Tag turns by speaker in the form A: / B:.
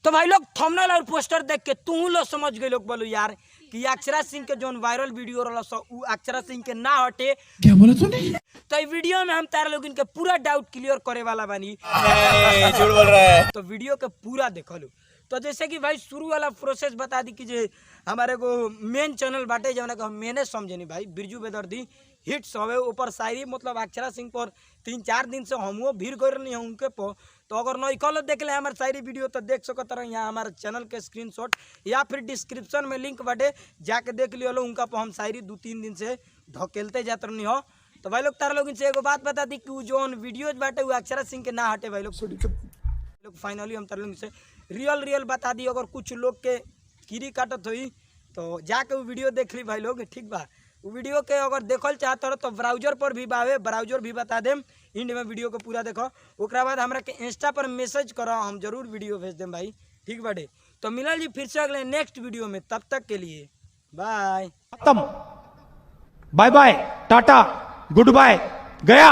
A: तो भाई लोग थंबनेल और पोस्टर देख के तू लोग समझ गए लोग बोलो यार कि अक्षरा सिंह के जो वायरल वीडियो रहा उ अक्षरा सिंह के ना हटे।
B: क्या बोला तूने?
A: तो वीडियो में हम तारा लोग इनके पूरा डाउट क्लियर करे वाला बानी।
C: झूठ बोल रहा है।
A: तो वीडियो के पूरा देखो लो। तो जैसे कि भाई शुरू वाला प्रोसेस बता दी कि जे हमारे को मेन चैनल बाटे जौन का मैंने समझे नहीं भाई बिरजू बेदर्दी हिट्स हवे ऊपर शायरी मतलब अक्षरा सिंह पर 3-4 दिन से हमो भीड़ कर नहीं है उनके पर। तो अगर नहीं कल देख ले हमारे शायरी वीडियो तो देख सकते रह यहाँ हमारे चैनल के स्क्रीनशॉट या फिर डिस्क्रिप्शन में लिंक बाटे जाके देख लियो लो उनका पर हम शायरी 2-3 दिन से ढकेलते जाते नहीं हो। तो भाई लोग तारा लोग इनसे एगो बात बता दी कि जो वीडियोज बाटे वो अक्षरा सिंह के ना हटे। भाई लोग फाइनली हम तारा लोग से रियल बता दी। अगर कुछ लोग के कीड़ी काटत हुई तो जाके वो वीडियो देख ली भाई लोग, ठीक बा। वो वीडियो के अगर देखल चाहते हो तो ब्राउजर पर भी बावे, ब्राउजर भी बता देम इंड में वीडियो को पूरा देखो। ओकरा बाद हमरा के इंस्टा पर मैसेज करो, हम जरूर वीडियो भेज देम भाई, ठीक बाटे। तो मिलल जी फिर से अगले नेक्स्ट वीडियो में, तब तक के लिए बाय।
B: खत्म, बाय बाय, टाटा, गुड बाय, गया।